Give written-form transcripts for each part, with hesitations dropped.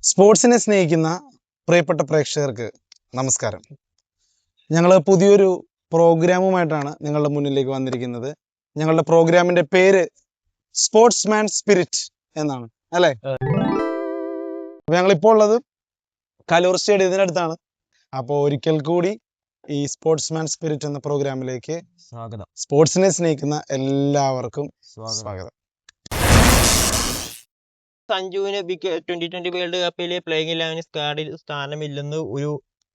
സ്പോർട്സിനെ സ്നേഹിക്കുന്ന പ്രിയപ്പെട്ട പ്രേക്ഷകർക്ക് നമസ്കാരം. ഞങ്ങൾ പുതിയൊരു പ്രോഗ്രാമുമായിട്ടാണ് നിങ്ങളുടെ മുന്നിലേക്ക് വന്നിരിക്കുന്നത്. ഞങ്ങളുടെ പ്രോഗ്രാമിന്റെ പേര് സ്പോർട്സ്മാൻ സ്പിരിറ്റ് എന്നാണ്, അല്ലേ? ഞങ്ങളിപ്പോൾ ഉള്ളത് കലൂർ സ്റ്റേഡിയത്തിന്റെ അടുത്താണ്. അപ്പോൾ ഒരിക്കൽ കൂടി ഈ സ്പോർട്സ്മാൻ സ്പിരിറ്റ് എന്ന പ്രോഗ്രാമിലേക്ക് സ്വാഗതം. സ്പോർട്സിനെ സ്നേഹിക്കുന്ന എല്ലാവർക്കും സ്വാഗതം. സഞ്ജുവിന് 2020 വേൾഡ് കപ്പിലെ പ്ലേയിങ് 11 സ്ക്വാഡിൽ സ്ഥാനമില്ലെന്ന് ഒരു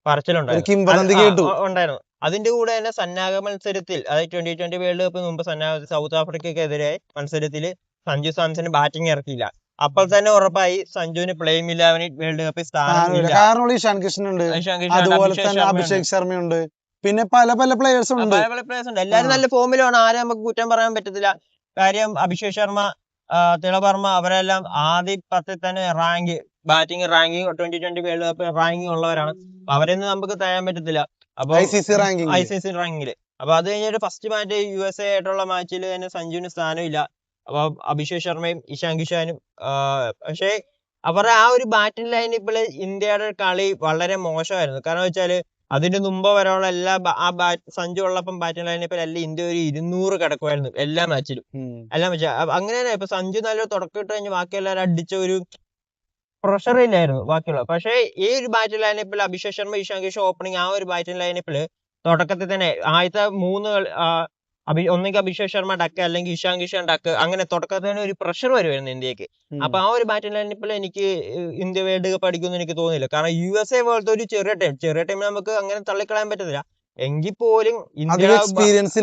പറച്ചിലുണ്ടായിരുന്നു. അതിന്റെ കൂടെ തന്നെ സന്നാഹ മത്സരത്തിൽ, അതായത് 2020 വേൾഡ് കപ്പിന് മുമ്പ് സൗത്ത് ആഫ്രിക്കക്കെതിരെ മത്സരത്തിൽ സഞ്ജു സാംസൺ ബാറ്റിംഗ് ഇറക്കിയില്ല. അപ്പോൾ തന്നെ ഉറപ്പായി സഞ്ജുവിന് പ്ലേയിങ് 11 വേൾഡ് കപ്പിൽ സ്ഥാനമില്ല. കാരണം ഇഷാൻ കൃഷ്ണൻ ഉണ്ട്, അതുപോലെ തന്നെ അഭിഷേക് ശർമ്മയുണ്ട്, പിന്നെ പല പല പ്ലേയേഴ്സ് ഉണ്ട്. എല്ലാവരും നല്ല ഫോമിലാണ്, ആരും നമുക്ക് കുറ്റം പറയാൻ പറ്റത്തില്ല. കാര്യം അഭിഷേക് ശർമ്മ, തിളവർമ്മ അവരെല്ലാം ആദ്യ 10 തന്നെ batting ranking 2020 world cup ranking ഉള്ളവരാണ്. അവരെയൊന്നും നമുക്ക് തരാൻ പറ്റത്തില്ല. അപ്പൊ ICC റാങ്കിങ്ങില് അപ്പൊ അത് കഴിഞ്ഞിട്ട് ഫസ്റ്റ് മാച്ച് USA ആയിട്ടുള്ള മാച്ചിൽ തന്നെ സഞ്ജുവിന് സ്ഥാനമില്ല. അപ്പൊ അഭിഷേക് ശർമ്മയും ഇഷാൻ കിഷാനും, പക്ഷേ അവരുടെ ആ ഒരു ബാറ്റിംഗ് ലൈനപ്പിൽ ഇന്ത്യയുടെ കളി വളരെ മോശമായിരുന്നു. കാരണം വെച്ചാല് അതിന്റെ മുമ്പ് വരെയുള്ള സഞ്ജു ഉള്ളപ്പം ബാറ്റിംഗ് ലൈനപ്പിൽ എല്ലാം ഇന്ത്യ ഒരു 200 കിടക്കുമായിരുന്നു എല്ലാ മാച്ചിലും. അങ്ങനെ തന്നെ ഇപ്പൊ സഞ്ജു നല്ലൊരു തുടക്കം ഇട്ട് കഴിഞ്ഞ് ബാക്കി എല്ലാവരും അടിച്ച ഒരു പ്രഷർ ഇല്ലായിരുന്നു ബാക്കിയുള്ള. പക്ഷേ ഈ ഒരു ബാറ്റിംഗ് ലൈനപ്പിൽ അഭിഷേക് ശർമ്മ, ഇഷാൻ കിഷാൻ ഓപ്പണിംഗ്, ആ ഒരു ബാറ്റിംഗ് ലൈനപ്പിൽ തുടക്കത്തിൽ തന്നെ ആദ്യത്തെ 3 ഒന്നെങ്കിൽ അഭിഷേക് ശർമ്മ ഡക്ക് അല്ലെങ്കിൽ ഇഷാൻ കിഷാൻ ഡക്ക്, അങ്ങനെ തുടക്കത്തിൽ തന്നെ ഒരു പ്രഷർ വരുമായിരുന്നു ഇന്ത്യക്ക്. അപ്പൊ ആ ഒരു ബാറ്റിംഗ് ലൈനപ്പിൽ എനിക്ക് ഇന്ത്യ വേൾഡ് കപ്പ് അടിക്കുമെന്ന് എനിക്ക് തോന്നുന്നില്ല. കാരണം USA പോലത്തെ ഒരു ചെറിയ ടീം നമുക്ക് അങ്ങനെ തള്ളിക്കളയാൻ പറ്റത്തില്ല. എങ്കിൽ പോലും ഇന്ത്യ എക്സ്പീരിയൻസ്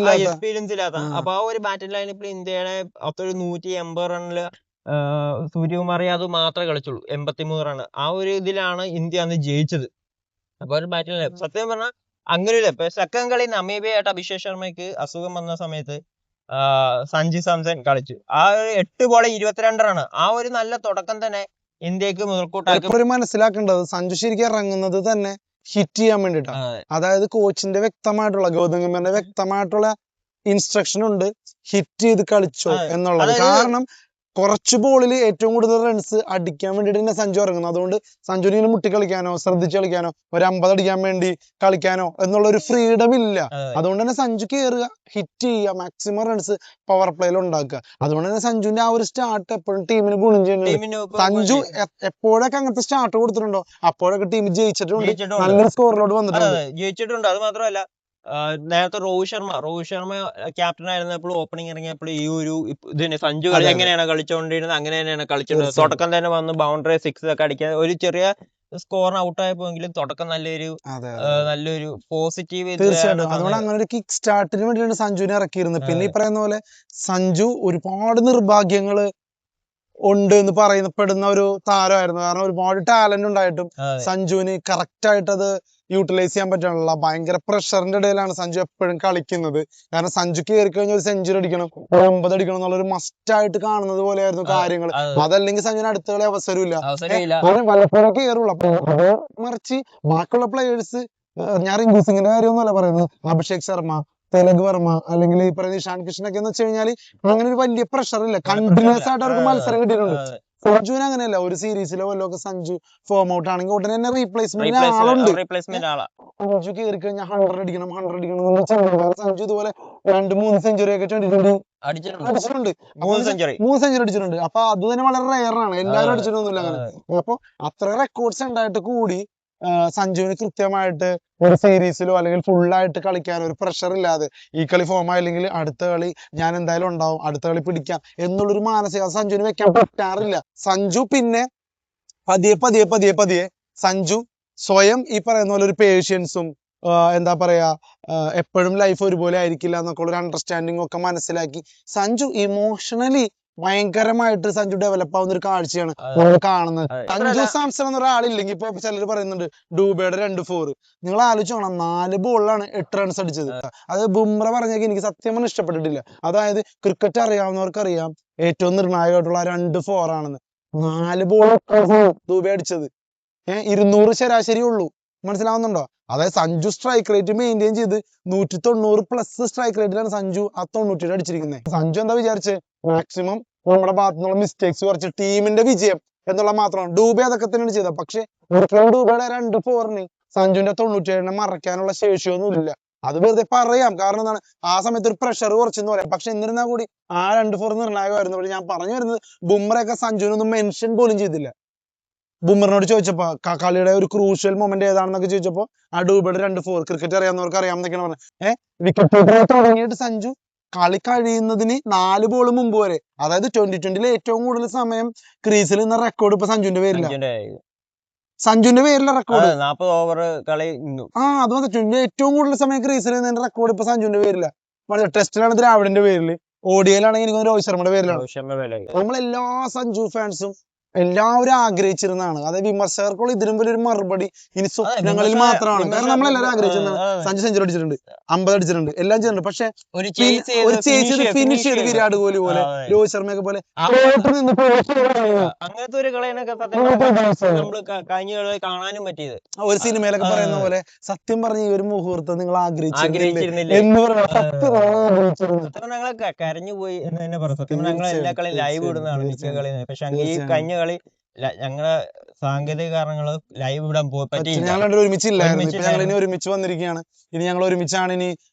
ഇല്ലാത്ത, അപ്പൊ ആ ഒരു ബാറ്റിംഗ് ലൈനപ്പിൽ ഇന്ത്യയുടെ അതൊരു 180 റണ്ണില് സൂര്യകുമാർ യാദവ് മാത്രമേ കളിച്ചുള്ളൂ, 83 റൺ. ആ ഒരു ഇതിലാണ് ഇന്ത്യ അന്ന് ജയിച്ചത്. അപ്പൊ ഒരു ബാറ്റിംഗ് സത്യം പറഞ്ഞാൽ അങ്ങനെ ഇപ്പൊ സെക്കൻഡ് കളി നമീബിയായിട്ട് അഭിഷേക് ശർമ്മയ്ക്ക് അസുഖം വന്ന സമയത്ത് സഞ്ജു സാംസൺ കളിച്ചു. ആ ഒരു 8 ബോൾ 22 റൺ, ആ ഒരു നല്ല തുടക്കം തന്നെ ഇന്ത്യക്ക് മുതൽക്കൂട്ടാക്കി. മനസ്സിലാക്കേണ്ടത് സഞ്ജു ശരിക്കും ഇറങ്ങുന്നത് തന്നെ ഹിറ്റ് ചെയ്യാൻ വേണ്ടിട്ടാണ്. അതായത് കോച്ചിന്റെ വ്യക്തമായിട്ടുള്ള, ഗൗതം ഗംഭീറിന്റെ വ്യക്തമായിട്ടുള്ള ഇൻസ്ട്രക്ഷൻ ഉണ്ട്, ഹിറ്റ് ചെയ്ത് കളിച്ചോ എന്നുള്ളത്. കാരണം കുറച്ച് ബോളിൽ ഏറ്റവും കൂടുതൽ റൺസ് അടിക്കാൻ വേണ്ടിട്ട് തന്നെ സഞ്ജു ഇറങ്ങുന്നത്. അതുകൊണ്ട് സഞ്ജുവിന് ഇങ്ങനെ മുട്ടി കളിക്കാനോ ശ്രദ്ധിച്ച് കളിക്കാനോ ഒരു 50 അടിക്കാൻ വേണ്ടി കളിക്കാനോ എന്നുള്ള ഒരു ഫ്രീഡം ഇല്ല. അതുകൊണ്ട് തന്നെ സഞ്ജു കയറുക, ഹിറ്റ് ചെയ്യുക, മാക്സിമം റൺസ് പവർ പ്ലേയിൽ ഉണ്ടാക്കുക. അതുകൊണ്ട് തന്നെ സഞ്ജുവിന്റെ ആ ഒരു സ്റ്റാർട്ട് എപ്പോഴും ടീമിന് ഗുണം ചെയ്യുന്നുണ്ട്. സഞ്ജു എപ്പോഴൊക്കെ അങ്ങനത്തെ സ്റ്റാർട്ട് കൊടുത്തിട്ടുണ്ടോ അപ്പോഴൊക്കെ ടീം ജയിച്ചിട്ടുണ്ട്, നല്ലൊരു സ്കോറിലോട്ട് ജയിച്ചിട്ടുണ്ട്. അത് മാത്രമല്ല, നേരത്തെ രോഹിത് ശർമ്മ ക്യാപ്റ്റൻ ആയിരുന്നപ്പോൾ ഓപ്പണിംഗ് ഇറങ്ങിയപ്പോൾ ഈ ഒരു ഇതിന് സഞ്ജു കളി എങ്ങനെയാണ് കളിച്ചുകൊണ്ടിരുന്നത് അങ്ങനെ തന്നെയാണ് കളിച്ചിട്ടുള്ളത്. തുടക്കം തന്നെ വന്ന് ബൗണ്ടറി 6 ഒക്കെ അടിക്കാൻ, ഒരു ചെറിയ സ്കോറിന് ഔട്ട് ആയപ്പോയെങ്കിലും തുടക്കം നല്ലൊരു പോസിറ്റീവ്. അതുകൊണ്ട് അങ്ങനെ ഒരു കിക്ക് സ്റ്റാർട്ടിന് വേണ്ടിയാണ് സഞ്ജുവിനെ ഇറക്കിയിരുന്നത്. പിന്നെ ഈ പറയുന്ന പോലെ സഞ്ജു ഒരുപാട് നിർഭാഗ്യങ്ങള് ഉണ്ട് എന്ന് പറയപ്പെടുന്ന ഒരു താരമായിരുന്നു. കാരണം ഒരുപാട് ടാലന്റ് ഉണ്ടായിട്ടും സഞ്ജുവിന് കറക്റ്റ് ആയിട്ട് അത് യൂട്ടിലൈസ് ചെയ്യാൻ പറ്റാനുള്ള ഭയങ്കര പ്രഷറിന്റെ ഇടയിലാണ് സഞ്ജു എപ്പോഴും കളിക്കുന്നത്. കാരണം സഞ്ജു കയറി കഴിഞ്ഞ ഒരു സെഞ്ചുറി അടിക്കണം, ഒരു 50 അടിക്കണം എന്നുള്ളൊരു മസ്റ്റ് ആയിട്ട് കാണുന്നത് പോലെയായിരുന്നു കാര്യങ്ങൾ. അതല്ലെങ്കിൽ സഞ്ജുവിന് അടുത്ത കളി അവസരമില്ല, വല്ലപ്പോഴും കയറുള്ളൂ. അപ്പൊ അത് മറിച്ച് ബാക്കിയുള്ള പ്ലേയേഴ്സ്, ഞാൻ റിങ്കു സിംഗിന്റെ കാര്യമൊന്നുമല്ല പറയുന്നത്, അഭിഷേക് ശർമ്മ, തിലക് വർമ്മ, അല്ലെങ്കിൽ ഈ പറയുന്ന ഇഷാൻ കിഷനൊക്കെ എന്ന് വെച്ച് കഴിഞ്ഞാൽ അങ്ങനെ ഒരു വലിയ പ്രഷർ ഇല്ല, കണ്ടിന്യൂസ് ആയിട്ട് അവർക്ക് മത്സരം കിട്ടിയിട്ടുണ്ട്. സഞ്ജുവിന് അങ്ങനെയല്ല, ഒരു സീരീസിലോ വല്ലതൊക്കെ സഞ്ജു ഫോം ഔട്ട് ആണെങ്കിൽ ഉടനെ തന്നെ റീപ്ലേസ്മെന്റ് ആളുണ്ട്. സഞ്ജു കയറി കഴിഞ്ഞാൽ 100 അടിക്കണം സഞ്ജു ഇതുപോലെ 2-3 സെഞ്ചുറി ഒക്കെ 2020 അടിച്ചിട്ടുണ്ട്, 3 സെഞ്ചുറി അടിച്ചിട്ടുണ്ട്. അപ്പൊ അത് തന്നെ വളരെ റയറാണ്, എല്ലാവരും അടിച്ചിട്ടൊന്നുമില്ല അങ്ങനെ. അപ്പൊ അത്ര റെക്കോർഡ്സ് ഉണ്ടായിട്ട് കൂടി സഞ്ജുവിന് കൃത്യമായിട്ട് ഒരു സീരീസിലോ അല്ലെങ്കിൽ ഫുള്ളായിട്ട് കളിക്കാൻ ഒരു പ്രഷർ ഇല്ലാതെ, ഈ കളി ഫോം ആയില്ലെങ്കിൽ അടുത്ത കളി ഞാൻ എന്തായാലും ഉണ്ടാവും, അടുത്ത കളി പിടിക്കാം എന്നുള്ളൊരു മാനസിക സഞ്ജുവിന് വെക്കാൻ പറ്റാറില്ല. സഞ്ജു പിന്നെ പതിയെ സഞ്ജു സ്വയം ഈ പറയുന്ന പോലെ ഒരു പേഷ്യൻസും, എന്താ പറയാ, എപ്പോഴും ലൈഫ് ഒരുപോലെ ആയിരിക്കില്ല എന്നൊക്കെ ഉള്ള ഒരു അണ്ടർസ്റ്റാൻഡിങ് ഒക്കെ മനസ്സിലാക്കി സഞ്ജു ഇമോഷണലി ഭയങ്കരമായിട്ട് സഞ്ജു ഡെവലപ്പ് ആവുന്ന ഒരു കാഴ്ചയാണ് നമ്മൾ കാണുന്നത്. സഞ്ജു സാംസൺ എന്ന ഒരാളില്ലെങ്കിൽ ഇപ്പൊ ചിലർ പറയുന്നുണ്ട് ഡൂബയുടെ 2 4. നിങ്ങൾ ആലോചിച്ചോണം, 4 ബോളിലാണ് 8 റൺസ് അടിച്ചത്. അത് ബുംറ പറഞ്ഞേക്ക് എനിക്ക് സത്യം പറഞ്ഞാൽ ഇഷ്ടപ്പെട്ടിട്ടില്ല. അതായത് ക്രിക്കറ്റ് അറിയാവുന്നവർക്ക് അറിയാം ഏറ്റവും നിർണായകമായിട്ടുള്ള 2 4 ആണെന്ന്. 4 ബോൾ ഡൂബെ അടിച്ചത് 200 ശരാശരി ഉള്ളൂ, മനസ്സിലാവുന്നുണ്ടോ? അതായത് സഞ്ജു സ്ട്രൈക്ക് റേറ്റ് മെയിൻറ്റെയിൻ ചെയ്ത് 190+ സ്ട്രൈക്ക് റേറ്റിലാണ് സഞ്ജു ആ 97 അടിച്ചിരിക്കുന്നത്. സഞ്ജു എന്താ വിചാരിച്ചത്, മാക്സിമം നമ്മുടെ ഭാഗത്തു നിന്നുള്ള മിസ്റ്റേക്സ് കുറച്ച് ടീമിന്റെ വിജയം എന്നുള്ള മാത്രമാണ്. ഡൂബെ അതൊക്കെ തന്നെയാണ് ചെയ്തത്. പക്ഷെ ഒരിക്കലും ഡൂബയുടെ 2 ഫോറിന് സഞ്ജുവിന്റെ 97 മറയ്ക്കാനുള്ള ശേഷിയൊന്നും ഇല്ല. അത് വെറുതെ പറയാം. കാരണം എന്താണ്, ആ സമയത്ത് ഒരു പ്രഷർ കുറച്ചെന്ന് പറയാം. പക്ഷെ എന്നിരുന്നാൽ കൂടി ആ 2 ഫോർ നിർണായകമായിരുന്നു. പക്ഷെ ഞാൻ പറഞ്ഞു വരുന്നത്, ബുംറയൊക്കെ സഞ്ജുവിനൊന്നും മെൻഷൻ പോലും ചെയ്തില്ല. ബുംറിനോട് ചോദിച്ചപ്പോ കളിയുടെ ഒരു ക്രൂഷ്യൽ മൊമെന്റ് ഏതാണെന്നൊക്കെ ചോദിച്ചപ്പോ ആ ഡൂബയുടെ 2 ഫോർ, ക്രിക്കറ്റ് അറിയാവുന്നവർക്ക് അറിയാമെന്നൊക്കെയാണ് പറഞ്ഞത്. വിക്കറ്റ് തുടങ്ങിയിട്ട് സഞ്ജു കളി കഴിയുന്നതിന് 4 ബോൾ മുമ്പ് വരെ, അതായത് 2020 ഏറ്റവും കൂടുതൽ സമയം ക്രീസിൽ നിന്ന റെക്കോർഡ് ഇപ്പൊ സഞ്ജുവിന്റെ പേരില്ല. സഞ്ജുവിന്റെ പേരിലെ റെക്കോർഡ് 40 ഓവർ കളി. അത് വന്നിട്ടുണ്ട്. ഏറ്റവും കൂടുതൽ സമയം ക്രീസിൽ നിന്ന റെക്കോർഡ് ഇപ്പൊ സഞ്ജുവിന്റെ പേരില്ല. ടെസ്റ്റിലാണ് ദ്രാവിഡിന്റെ പേരില്, ഓഡിയയിലാണെങ്കിൽ എനിക്ക് രോഹിത് ശർമ്മയുടെ പേരിലാണ്. നമ്മളെല്ലാ സഞ്ജു ഫാൻസും എല്ലാവരും ആഗ്രഹിച്ചിരുന്നതാണ്. അതായത് വിമർശകർക്കുള്ള ഇതിനും വലിയൊരു മറുപടി ഇനി സ്വപ്നങ്ങളിൽ മാത്രമാണ്. കാരണം നമ്മളെല്ലാവരും ആഗ്രഹിച്ചിരുന്നതാണ്. സഞ്ജു സെഞ്ചുറി അടിച്ചിട്ടുണ്ട്, 50 അടിച്ചിട്ടുണ്ട്, എല്ലാം ചെയ്തിട്ടുണ്ട്. പക്ഷെ ഒരു ഫിനിഷ് ചെയ്ത് വിരാട് കോഹ്ലി പോലെ, രോഹിത് ശർമ്മയൊക്കെ പോലെ അങ്ങനത്തെ ഒരു കളിയൊക്കെ നമ്മള് കഴിഞ്ഞ കളി കാണാനും പറ്റിയത്. ഒരു സിനിമയിലൊക്കെ പറയുന്ന പോലെ, സത്യം പറഞ്ഞ ഈ ഒരു മുഹൂർത്തം നിങ്ങൾ ആഗ്രഹിച്ചിരുന്നില്ലേ എന്ന് സത്യം ഞങ്ങൾ കരഞ്ഞു പോയി എന്ന് തന്നെ പറയാം. സത്യം ഞങ്ങൾ എല്ലാ കളി ലൈവ് ഇടുന്നതാണ് മിക്ക കളി. പക്ഷെ ഈ കഴിഞ്ഞ കളി ഞങ്ങളെ സാങ്കേതിക കാരണങ്ങള് ലൈവ് ഇടാൻ പറ്റിയില്ല. ഞങ്ങൾ ഒരുമിച്ചില്ലായിരുന്നു. ഇപ്പൊ ഞങ്ങൾ ഇനി ഒരുമിച്ച് വന്നിരിക്കുകയാണ്. ഇനി ഞങ്ങൾ ഒരുമിച്ചാണ്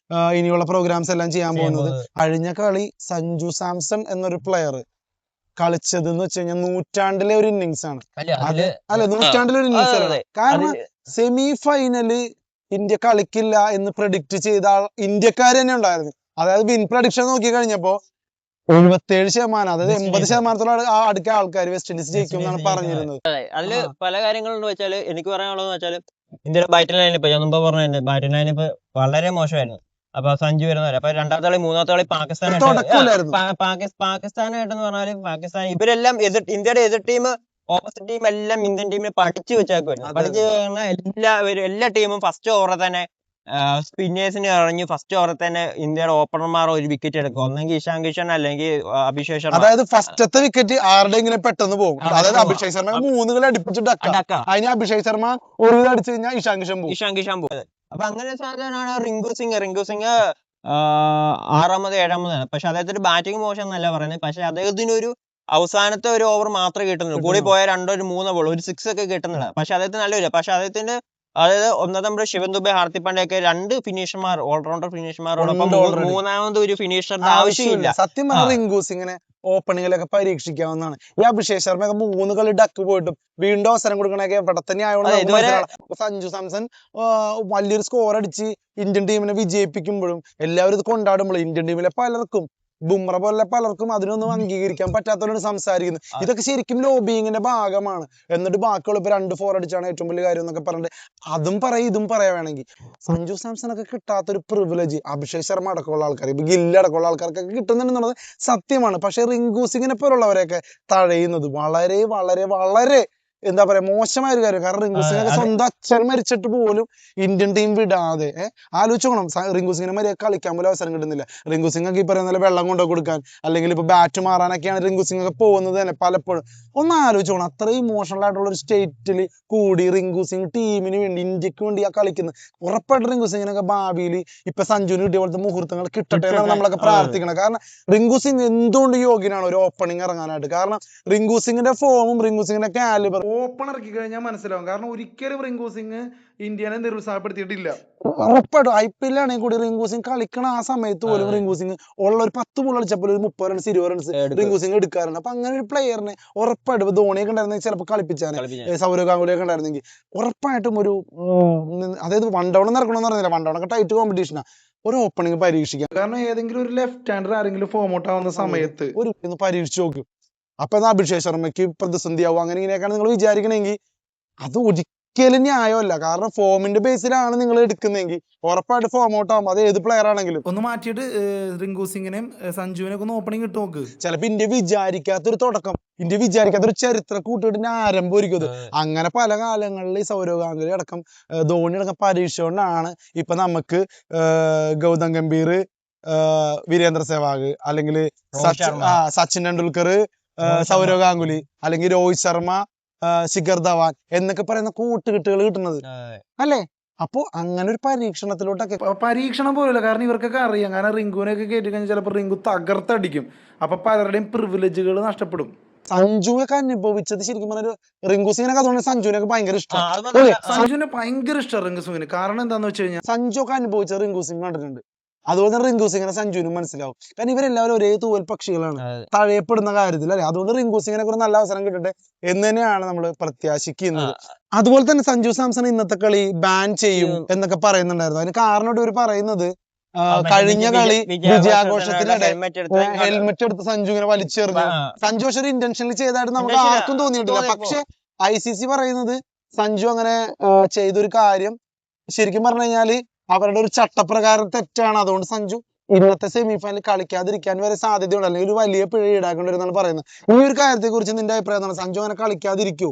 ഇനിയുള്ള പ്രോഗ്രാംസ് എല്ലാം ചെയ്യാൻ പോകുന്നത്. കഴിഞ്ഞ കളി സഞ്ജു സാംസൺ എന്നൊരു പ്ലെയർ കളിച്ചത് എന്ന് വെച്ച് കഴിഞ്ഞാൽ നൂറ്റാണ്ടിലെ ഒരു ഇന്നിങ്സ് ആണ്. നൂറ്റാണ്ടിലെ ഒരു ഇന്നിങ്സ് ആണ്. കാരണം സെമി ഫൈനല് ഇന്ത്യ കളിക്കില്ല എന്ന് പ്രഡിക്റ്റ് ചെയ്ത ഇന്ത്യക്കാർ തന്നെ ഉണ്ടായിരുന്നു. അതായത് വിൻ പ്രഡിക്ഷൻ നോക്കി കഴിഞ്ഞപ്പോ 77%, അതായത് 80%-ഓളം അടുക്ക ആൾക്കാർ വെസ്റ്റ് ഇൻഡീസ് ജയിക്കും എന്നാണ് പറഞ്ഞിരുന്നത്. അതില് പല കാര്യങ്ങളെന്ന് വെച്ചാല് എനിക്ക് പറയാനുള്ളത് വെച്ചാല്, ഇന്ത്യയുടെ ബാറ്റിംഗ് ലൈനപ്പ് ഞാൻ മുമ്പ് പറഞ്ഞ ബാറ്റിംഗ് ലൈനപ്പ് വളരെ മോശമായിരുന്നു. അപ്പൊ സഞ്ജു വരുന്നവരെ അപ്പൊ രണ്ടാമത്തെ കളി മൂന്നാമത്തെ കളി പാകിസ്ഥാനായിട്ടെന്ന് പറഞ്ഞാല് പാകിസ്ഥാൻ ഇവരെല്ലാം ഇന്ത്യയുടെ എതിർ ടീം, ഓപ്പോസിറ്റ് ടീം എല്ലാം ഇന്ത്യൻ ടീമിനെ പഠിച്ചു വെച്ചേക്കുമായിരുന്നു. പഠിച്ചു എല്ലാ ടീമും ഫസ്റ്റ് ഓവറിൽ തന്നെ സ്പിന്നേഴ്സിന് ഇറങ്ങി ഫസ്റ്റ് ഓവറിൽ തന്നെ ഇന്ത്യയുടെ ഓപ്പണർമാർ ഒരു വിക്കറ്റ് എടുക്കും. ഒന്നെങ്കിൽ ഇഷാൻ കിഷൻ അല്ലെങ്കിൽ അഭിഷേക് ശർമ്മ. അതായത് ഫസ്റ്റത്തെ വിക്കറ്റ് ആരുടെയെങ്കിലും പെട്ടെന്ന് പോകും. അതായത് അഭിഷേക് ശർമ്മ 3 കളി അടുപ്പിച്ചിട്ട് അതിന് അഭിഷേക് ശർമ്മ ഒരു കളി അടിച്ചു കഴിഞ്ഞാൽ ഇഷാൻ കിഷൻ പോകും. അപ്പൊ അങ്ങനെ സാധനമാണ് റിങ്കു സിംഗ് 6-ാമത് 7-ാമതാണ്. പക്ഷെ അദ്ദേഹത്തിന്റെ ബാറ്റിംഗ് മോശം എന്നല്ല പറയുന്നത്. പക്ഷെ അദ്ദേഹത്തിന് ഒരു അവസാനത്തെ ഒരു ഓവർ മാത്രമേ കിട്ടുന്നുള്ളൂ. കൂടി പോയ 2-3 ബോൾ, ഒരു 6 ഒക്കെ കിട്ടുന്നില്ല. പക്ഷെ അദ്ദേഹത്തിന് നല്ലൊരു, പക്ഷെ അദ്ദേഹത്തിന്റെ അതായത് ഒന്നാം നമ്മുടെ ശിവൻ ദുബെ, ഹാർദിക് പാണ്ഡ്യ ഒക്കെ 2 ഫിനിഷർമാർ, ഓൾറൗണ്ടർ ഫിനിഷർമാരോടൊപ്പം മൂന്നാമത് ഒരു ഫിനിഷറിന്റെ ആവശ്യമില്ല. സത്യം പറഞ്ഞ റിങ്കു സിംഗിനെ ഓപ്പണിങ്ങിലൊക്കെ പരീക്ഷിക്കാവുന്നതാണ്. ഈ അഭിഷേക് ശർമ്മയൊക്കെ 3 കളി ഡക്ക് പോയിട്ടും വീണ്ടും അവസരം കൊടുക്കണൊക്കെ ഇവിടെ തന്നെ ആയതുകൊണ്ട് സഞ്ജു സാംസൺ വലിയൊരു സ്കോർ അടിച്ച് ഇന്ത്യൻ ടീമിനെ വിജയിപ്പിക്കുമ്പോഴും എല്ലാവരും ഇത് കൊണ്ടാടുമ്പോഴും ഇന്ത്യൻ ടീമിലെ പലർക്കും, ബുംറ പോലെ പലർക്കും അതിനൊന്നും അംഗീകരിക്കാൻ പറ്റാത്തവരോട് സംസാരിക്കുന്നത്. ഇതൊക്കെ ശരിക്കും ലോബിങ്ങിന്റെ ഭാഗമാണ്. എന്നിട്ട് ബാക്കിയുള്ള ഇപ്പൊ 2 ഫോർ അടിച്ചാണ് ഏറ്റവും വലിയ കാര്യം എന്നൊക്കെ പറഞ്ഞിട്ട് അതും പറയും ഇതും പറയാ. വേണമെങ്കിൽ സഞ്ജു സാംസൺ ഒക്കെ കിട്ടാത്തൊരു പ്രിവിലേജ് അഭിഷേക് ശർമ്മ അടക്കമുള്ള ആൾക്കാർ, ഇപ്പൊ ഗില്ല് അടക്കമുള്ള ആൾക്കാർക്കൊക്കെ കിട്ടുന്നുണ്ടെന്നുള്ളത് സത്യമാണ്. പക്ഷെ റിങ്കു സിംഗിനെ പോലുള്ളവരെയൊക്കെ തഴയുന്നത് വളരെ വളരെ വളരെ എന്താ പറയാ മോശമായ ഒരു കാര്യം. കാരണം റിങ്കു സിംഗ് സ്വന്തം അച്ഛൻ മരിച്ചിട്ട് പോലും ഇന്ത്യൻ ടീം വിടാതെ ആലോചിച്ചോണം. റിങ്കു സിംഗിനെ മര്യാദ കളിക്കാൻ പോലും അവസരം കിട്ടുന്നില്ല. റിങ്കു സിംഗ് ഒക്കെ ഈ പറയുന്ന വെള്ളം കൊണ്ടു കൊടുക്കാൻ അല്ലെങ്കിൽ ഇപ്പൊ ബാറ്റ് മാറാനൊക്കെയാണ് റിങ്കു സിംഗ് ഒക്കെ പോകുന്നത് തന്നെ പലപ്പോഴും. ഒന്ന് ആലോചിച്ചോണം, അത്രയും ഇമോഷണൽ ആയിട്ടുള്ള ഒരു സ്റ്റേറ്റിൽ കൂടി റിങ്കു സിംഗ് ടീമിന് വേണ്ടി, ഇന്ത്യക്ക് വേണ്ടി ആ കളിക്കുന്നത്. ഉറപ്പായിട്ട് റിങ്കു സിംഗിനൊക്കെ ഭാവിയിൽ ഇപ്പൊ സഞ്ജുവിന് കിട്ടിയ പോലത്തെ മുഹൂർത്തങ്ങൾ കിട്ടട്ടെ എന്നാണ് നമ്മളൊക്കെ പ്രാർത്ഥിക്കണം. കാരണം റിങ്കു സിംഗ് എന്തുകൊണ്ട് യോഗ്യനാണ് ഒരു ഓപ്പണിംഗ് ഇറങ്ങാനായിട്ട്. കാരണം റിങ്കു സിംഗിന്റെ ഫോമും റിങ്കു സിംഗിന്റെ കാലിബർ ഓപ്പൺ ഇറക്കി കഴിഞ്ഞാൽ മനസ്സിലാവും. കാരണം ഒരിക്കലും റിങ്കു സിംഗ് ഇന്ത്യനെ നിരുത്സാഹപ്പെടുത്തിയിട്ടില്ല. ഉറപ്പായിട്ടും IPL ആണെങ്കിൽ കൂടി റിങ്കു സിംഗ് കളിക്കണ ആ സമയത്ത് പോലും റിങ്കു സിംഗ് ഉള്ള ഒരു 10 ബോൾ കളിച്ചപ്പോൾ ഒരു 30 റൺസ് 20 റൺസ് റിങ്കു സിംഗ് എടുക്കാറുണ്ട്. അപ്പൊ അങ്ങനെ ഒരു പ്ലെയറിനെ ഉറപ്പായിട്ടും ധോണിയൊക്കെ ഉണ്ടായിരുന്നെങ്കിൽ ചിലപ്പോൾ കളിപ്പിച്ചാണ്, സൗരവ് ഗാംഗുലിയൊക്കെ ഉണ്ടായിരുന്നെങ്കിൽ ഉറപ്പായിട്ടും ഒരു അതായത് 1 ഡൗൺ ഇറക്കണമെന്ന് പറഞ്ഞില്ല, 1 ഡൗൺ ഒക്കെ ടൈറ്റ് കോമ്പറ്റീഷനാ, ഒരു ഓപ്പണിംഗ് പരീക്ഷിക്കാം. കാരണം ഏതെങ്കിലും ഒരു ലെഫ്റ്റ് ഹാൻഡർ ആരെങ്കിലും ഫോം ഔട്ട് ആവുന്ന സമയത്ത് ഒരു പരീക്ഷിച്ചു നോക്കും. അപ്പൊ അഭിഷേക് ശർമ്മയ്ക്ക് പ്രതിസന്ധിയാവും. അങ്ങനെ ഇങ്ങനെയൊക്കെയാണ് നിങ്ങൾ വിചാരിക്കണമെങ്കിൽ അത് ഒരിക്കലും ന്യായമല്ല. കാരണം ഫോമിന്റെ ബേസിലാണ് നിങ്ങൾ എടുക്കുന്നതെങ്കിൽ ഉറപ്പായിട്ട് ഫോം ഔട്ട് ആകുമ്പോൾ അത് ഏത് പ്ലെയർ ആണെങ്കിലും ഒന്ന് മാറ്റിയിട്ട് റിങ്കു സിംഗിനെയും സഞ്ജുവിനെയൊക്കെ ഒന്ന് ഓപ്പണിംഗ് ഇട്ട് നോക്ക്. ചിലപ്പോ ഇന്ത്യ വിചാരിക്കാത്തൊരു തുടക്കം, ഇന്ത്യ വിചാരിക്കാത്തൊരു ചരിത്ര കൂട്ടുകെട്ടിന്റെ ആരംഭമായിരിക്കും അത്. അങ്ങനെ പല കാലങ്ങളിൽ സൗരവ് ഗാംഗുലി അടക്കം ധോണി അടക്കം പരീക്ഷിച്ചുകൊണ്ടാണ് ഇപ്പൊ നമുക്ക് ഗൗതം ഗംഭീർ, വീരേന്ദ്ര സെവാഗ്, അല്ലെങ്കിൽ സച്ചിൻ ടെണ്ടുൽക്കർ, സൗരവ് ഗാംഗുലി, അല്ലെങ്കിൽ രോഹിത് ശർമ്മ, ശിഖർ ധവാൻ എന്നൊക്കെ പറയുന്ന കൂട്ടുകെട്ടുകൾ കിട്ടുന്നത് അല്ലേ. അപ്പൊ അങ്ങനെ ഒരു പരീക്ഷണത്തിലോട്ടൊക്കെ പരീക്ഷണം പോലില്ല. കാരണം ഇവർക്കൊക്കെ അറിയാം. കാരണം റിങ്കുവിനൊക്കെ കേട്ടി കഴിഞ്ഞാൽ ചിലപ്പോൾ റിങ്കു തകർത്തടിക്കും. അപ്പൊ പലരുടെയും പ്രിവിലേജുകൾ നഷ്ടപ്പെടും. സഞ്ജുവൊക്കെ അനുഭവിച്ചത് ശരിക്കും പറഞ്ഞ റിങ്കു സിംഗിനൊക്കെ അതുകൊണ്ട് സഞ്ജുവിനൊക്കെ ഭയങ്കര ആ, ഇഷ്ടം. അത് മാത്രമല്ല, സഞ്ജുവിനെ ഭയങ്കര ഇഷ്ടം റിങ്കു സിംഗിന്. കാരണം എന്താന്ന് വെച്ച് കഴിഞ്ഞാൽ സഞ്ജു ഒക്കെ അനുഭവിച്ചത് റിങ്കു സിംഗ് കണ്ടിട്ടുണ്ട്. അതുപോലെ തന്നെ റിങ്കു സിംഗിനെ സഞ്ജുവിനും മനസ്സിലാവും. കാരണം ഇവരെല്ലാവരും ഒരേ തൂവൽ പക്ഷികളാണ് അതെ. തഴയപ്പെടുന്ന കാര്യത്തിൽ അല്ലെ. അതുകൊണ്ട് റിങ്കു സിംഗിനെ ഒരു നല്ല അവസരം കിട്ടട്ടെ എന്ന് തന്നെയാണ് നമ്മൾ പ്രത്യാശിക്കുന്നത്. അതുപോലെ തന്നെ സഞ്ജു സാംസൺ ഇന്നത്തെ കളി ബാൻ ചെയ്യും എന്നൊക്കെ പറയുന്നുണ്ടായിരുന്നു. അതിന് കാരണം ഇവർ പറയുന്നത് കഴിഞ്ഞ കളി വിജയാഘോഷത്തിനിടെ ഹെൽമെറ്റ് എടുത്ത് സഞ്ജു ഇങ്ങനെ വലിച്ചെറിഞ്ഞു. സഞ്ജു പക്ഷെ ഒരു ഇന്റൻഷനിൽ ചെയ്തതായിട്ട് നമുക്ക് ആർക്കും തോന്നിയിട്ടില്ല. പക്ഷെ ICC പറയുന്നത് സഞ്ജു അങ്ങനെ ചെയ്തൊരു കാര്യം ശരിക്കും പറഞ്ഞു കഴിഞ്ഞാല് അവരുടെ ഒരു ചട്ടപ്രകാരം തെറ്റാണ്. അതുകൊണ്ട് സഞ്ജു ഇന്നത്തെ സെമിഫൈനലിൽ കളിക്കാതിരിക്കാൻ വരെ സാധ്യതയുണ്ട്, അല്ലെങ്കിൽ ഒരു വലിയ പിഴ ഈടാക്കേണ്ടി വരുന്നതാണ് പറയുന്നത്. ഈ ഒരു കാര്യത്തെ കുറിച്ച് നിന്റെ അഭിപ്രായം എന്താണ്? സഞ്ജു അങ്ങനെ കളിക്കാതിരിക്കോ?